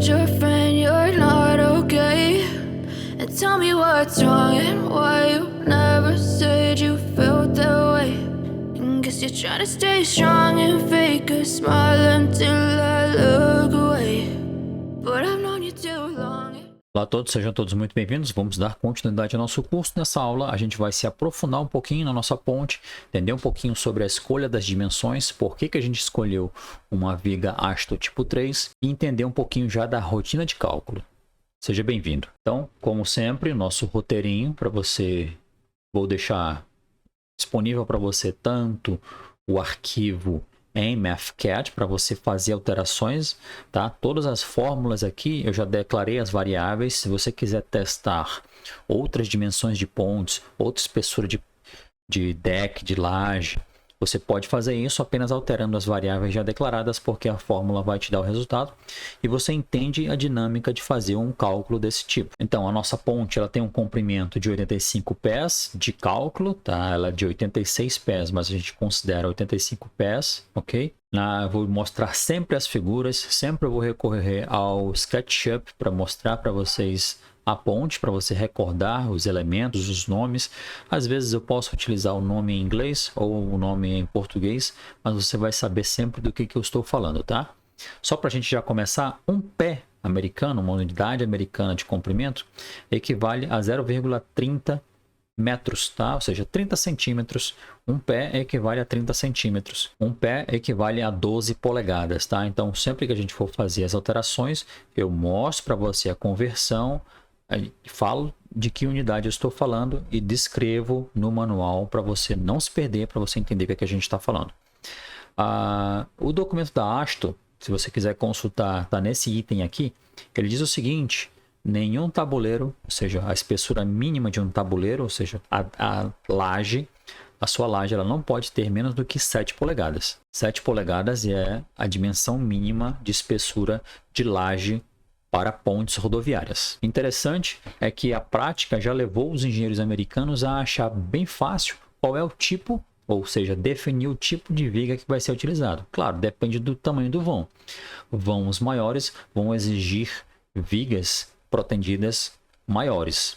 told your friend you're not okay? And tell me what's wrong and why you never said you felt that way. And guess you're trying to stay strong and fake a smile until I look away. But I've known you too long. Olá a todos, sejam todos muito bem-vindos. Vamos dar continuidade ao nosso curso. Nessa aula a gente vai se aprofundar um pouquinho na nossa ponte, entender um pouquinho sobre a escolha das dimensões, por que a gente escolheu uma viga ASTO tipo 3 e entender um pouquinho já da rotina de cálculo. Seja bem-vindo. Então, como sempre, o nosso roteirinho para você, vou deixar disponível para você tanto o arquivo em Mathcad para você fazer alterações, tá? Todas as fórmulas aqui eu já declarei as variáveis. Se você quiser testar outras dimensões de pontes, outra espessura de deck, de laje, você pode fazer isso apenas alterando as variáveis já declaradas, porque a fórmula vai te dar o resultado e você entende a dinâmica de fazer um cálculo desse tipo. Então, a nossa ponte ela tem um comprimento de 85 pés de cálculo, tá? Ela é de 86 pés, mas a gente considera 85 pés, ok? Eu vou mostrar sempre as figuras, sempre eu vou recorrer ao SketchUp para mostrar para vocês a ponte, para você recordar os elementos, os nomes. Às vezes eu posso utilizar o nome em inglês ou o nome em português, mas você vai saber sempre do que eu estou falando, tá? Só para a gente já começar, um pé americano, uma unidade americana de comprimento, equivale a 0,30 metros, tá? Ou seja, 30 centímetros. Um pé equivale a 30 centímetros. Um pé equivale a 12 polegadas, tá? Então, sempre que a gente for fazer as alterações, eu mostro para você a conversão, falo de que unidade eu estou falando e descrevo no manual para você não se perder, para você entender o que a gente está falando. O documento da ASTO, se você quiser consultar, está nesse item aqui. Ele diz o seguinte: nenhum tabuleiro, ou seja, a espessura mínima de um tabuleiro, ou seja, a sua laje ela não pode ter menos do que 7 polegadas. 7 polegadas é a dimensão mínima de espessura de laje para pontes rodoviárias. Interessante é que a prática já levou os engenheiros americanos a achar bem fácil qual é o tipo, ou seja, definir o tipo de viga que vai ser utilizado. Claro, depende do tamanho do vão. Vãos maiores vão exigir vigas protendidas maiores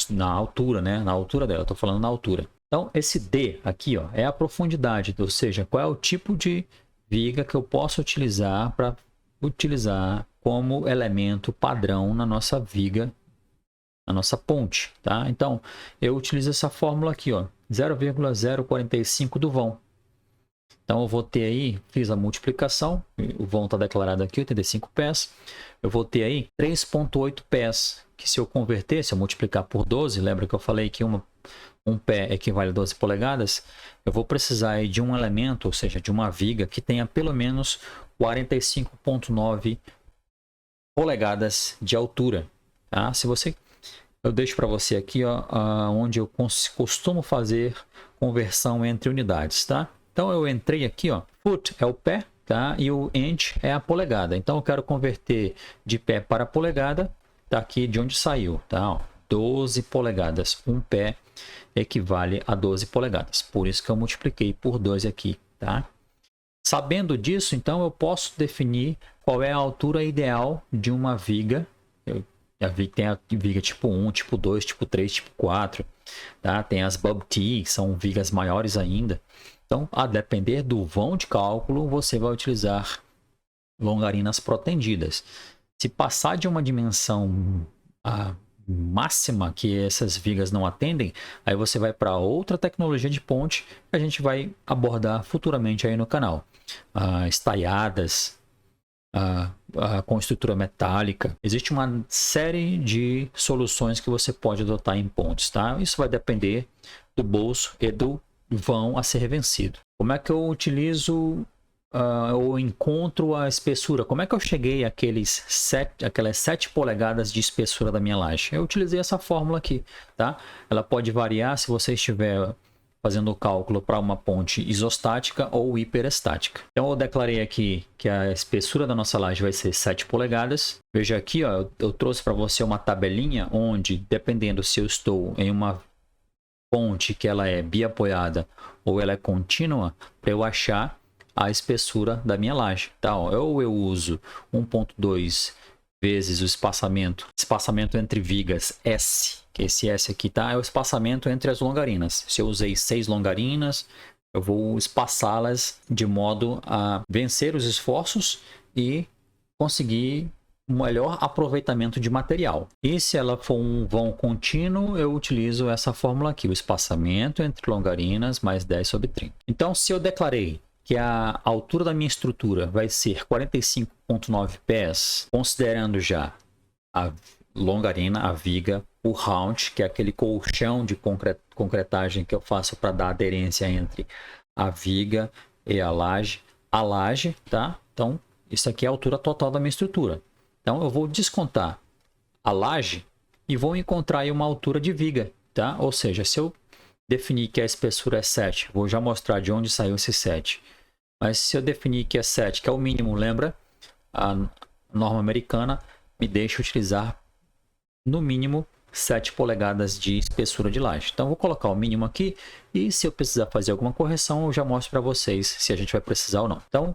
na altura, né? Na altura dela, estou falando na altura. Então, esse D aqui, ó, é a profundidade, ou seja, qual é o tipo de viga que eu posso utilizar para utilizar como elemento padrão na nossa viga, na nossa ponte, tá? Então, eu utilizo essa fórmula aqui, ó, 0,045 do vão. Então, eu vou ter aí, fiz a multiplicação, o vão está declarado aqui, 85 pés. Eu vou ter aí 3,8 pés, que se eu converter, se eu multiplicar por 12, lembra que eu falei que um pé equivale a 12 polegadas, eu vou precisar aí de um elemento, ou seja, de uma viga que tenha pelo menos 45,9 polegadas de altura, tá? Eu deixo para você aqui, ó, onde eu costumo fazer conversão entre unidades, tá? Então eu entrei aqui, ó, foot é o pé, tá? E o inch é a polegada. Então eu quero converter de pé para polegada, tá aqui de onde saiu, tá? Ó, 12 polegadas. Um pé equivale a 12 polegadas. Por isso que eu multipliquei por 2 aqui, tá? Sabendo disso, então eu posso definir qual é a altura ideal de uma viga. Tem a viga tipo 1, tipo 2, tipo 3, tipo 4, tá? Tem as Bob T, que são vigas maiores ainda. Então, a depender do vão de cálculo, você vai utilizar longarinas protendidas. Se passar de uma dimensão máxima que essas vigas não atendem, aí você vai para outra tecnologia de ponte que a gente vai abordar futuramente aí no canal. Estaiadas, com estrutura metálica. Existe uma série de soluções que você pode adotar em pontes, tá? Isso vai depender do bolso e do vão a ser vencido. Como é que eu utilizo ou encontro a espessura? Como é que eu cheguei àquelas 7 polegadas de espessura da minha laje? Eu utilizei essa fórmula aqui, tá? Ela pode variar se você estiver fazendo o cálculo para uma ponte isostática ou hiperestática. Então eu declarei aqui que a espessura da nossa laje vai ser 7 polegadas. Veja aqui, ó, eu trouxe para você uma tabelinha onde, dependendo se eu estou em uma ponte que ela é biapoiada ou ela é contínua, para eu achar a espessura da minha laje, tá? Ou eu uso 1.2 vezes o espaçamento entre vigas S, que esse S aqui tá, é o espaçamento entre as longarinas. Se eu usei 6 longarinas, eu vou espaçá-las de modo a vencer os esforços e conseguir um melhor aproveitamento de material. E se ela for um vão contínuo, eu utilizo essa fórmula aqui, o espaçamento entre longarinas mais 10 sobre 30. Então, se eu declarei que a altura da minha estrutura vai ser 45,9 pés, considerando já a longarina, a viga, o round, que é aquele colchão de concretagem que eu faço para dar aderência entre a viga e a laje, tá? Então, isso aqui é a altura total da minha estrutura. Então, eu vou descontar a laje e vou encontrar aí uma altura de viga, tá? Ou seja, se eu definir que a espessura é 7, vou já mostrar de onde saiu esse 7. Mas se eu definir que é 7, que é o mínimo, lembra? A norma americana me deixa utilizar no mínimo 7 polegadas de espessura de laje. Então, vou colocar o mínimo aqui e se eu precisar fazer alguma correção, eu já mostro para vocês se a gente vai precisar ou não. Então,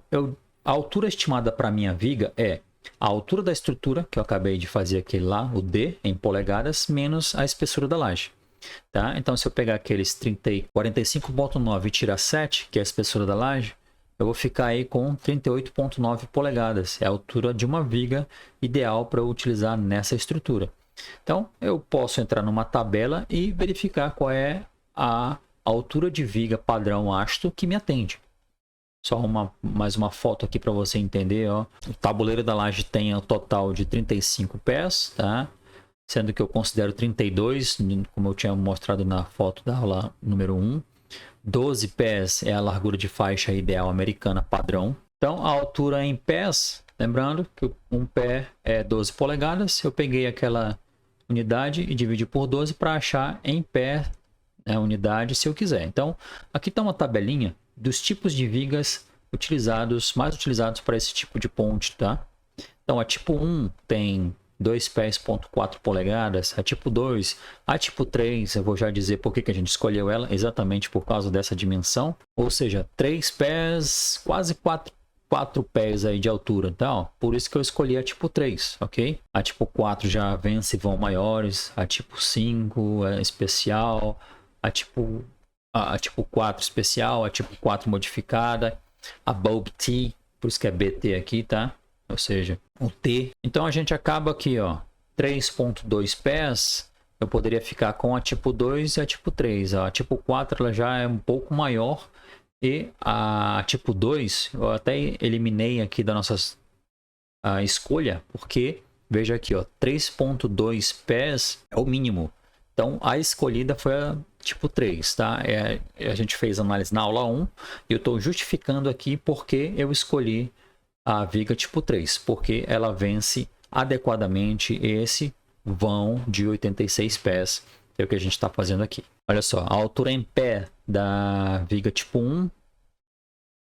a altura estimada para a minha viga é a altura da estrutura, que eu acabei de fazer aquele lá, o D, em polegadas, menos a espessura da laje. Tá? Então, se eu pegar aqueles 45,9 e tirar 7, que é a espessura da laje, eu vou ficar aí com 38,9 polegadas. É a altura de uma viga ideal para eu utilizar nessa estrutura. Então, eu posso entrar numa tabela e verificar qual é a altura de viga padrão ASTO que me atende. Só mais uma foto aqui para você entender, ó. O tabuleiro da laje tem um total de 35 pés, tá? Sendo que eu considero 32, como eu tinha mostrado na foto da aula número 1. 12 pés é a largura de faixa ideal americana padrão. Então, a altura em pés, lembrando que um pé é 12 polegadas. Eu peguei aquela unidade e dividi por 12 para achar em pé a unidade se eu quiser. Então, aqui está uma tabelinha dos tipos de vigas mais utilizados para esse tipo de ponte, tá? Então, a tipo 1 tem 2 pés, 4 polegadas, a tipo 2, a tipo 3, eu vou já dizer por que a gente escolheu ela, exatamente por causa dessa dimensão, ou seja, 3 pés, quase 4 pés aí de altura, então, por isso que eu escolhi a tipo 3, ok? A tipo 4 já vence vão maiores, a tipo 5 é especial, a tipo 4 especial, a tipo 4 modificada, a bulb T, por isso que é BT aqui, tá? Ou seja, o T. Então a gente acaba aqui, ó, 3,2 pés, eu poderia ficar com a tipo 2 e a tipo 3. A tipo 4 ela já é um pouco maior e a tipo 2 eu até eliminei aqui da nossa escolha, porque veja aqui, ó, 3,2 pés é o mínimo. Então, a escolhida foi a tipo 3, tá? A gente fez análise na aula 1 e eu estou justificando aqui porque eu escolhi a viga tipo 3, porque ela vence adequadamente esse vão de 86 pés, que é o que a gente está fazendo aqui. Olha só, a altura em pé da viga tipo 1,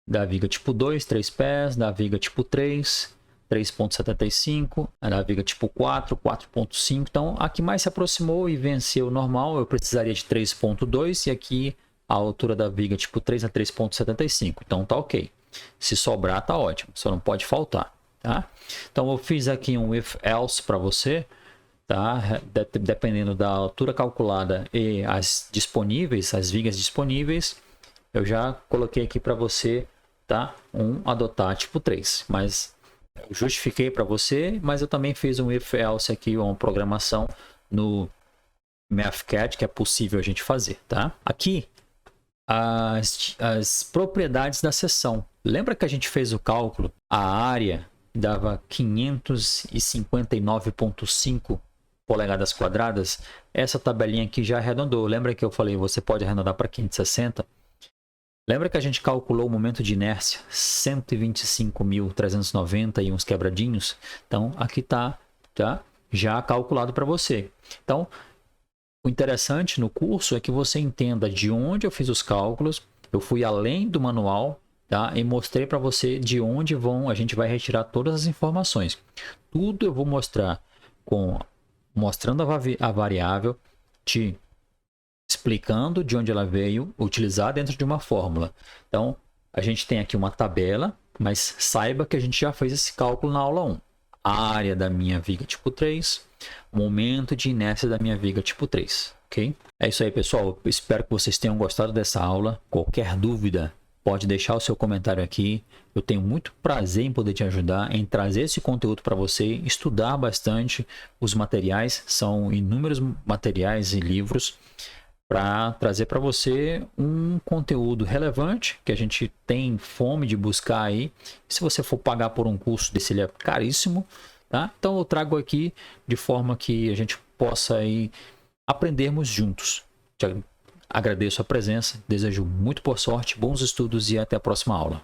da viga tipo 2, 3 pés, da viga tipo 3, 3,75, da viga tipo 4, 4,5. Então, a que mais se aproximou e venceu normal, eu precisaria de 3,2 e aqui a altura da viga tipo 3 é 3,75. Então, tá ok. Se sobrar, tá ótimo. Só não pode faltar, tá? Então, eu fiz aqui um if else para você, tá? Dependendo da altura calculada e as vigas disponíveis, eu já coloquei aqui para você, tá? Adotar tipo 3, mas eu justifiquei para você, mas eu também fiz um if else aqui, uma programação no MathCAD que é possível a gente fazer, tá? Aqui as propriedades da seção. Lembra que a gente fez o cálculo? A área dava 559,5 polegadas quadradas. Essa tabelinha aqui já arredondou. Lembra que eu falei você pode arredondar para 560? Lembra que a gente calculou o momento de inércia? 125.390 e uns quebradinhos? Então, aqui tá já calculado para você. Então, o interessante no curso é que você entenda de onde eu fiz os cálculos. Eu fui além do manual, tá? E mostrei para você de onde a gente vai retirar todas as informações. Tudo eu vou mostrar mostrando a variável, te explicando de onde ela veio, utilizar dentro de uma fórmula. Então, a gente tem aqui uma tabela, mas saiba que a gente já fez esse cálculo na aula 1. área da minha viga tipo 3, momento de inércia da minha viga tipo 3, ok? É isso aí, pessoal. Espero que vocês tenham gostado dessa aula. Qualquer dúvida, pode deixar o seu comentário aqui. Eu tenho muito prazer em poder te ajudar, em trazer esse conteúdo para você, estudar bastante os materiais. São inúmeros materiais e livros para trazer para você um conteúdo relevante que a gente tem fome de buscar aí. Se você for pagar por um curso desse, ele é caríssimo, tá? Então eu trago aqui de forma que a gente possa aí aprendermos juntos. Te agradeço a presença, desejo muito boa sorte, bons estudos e até a próxima aula.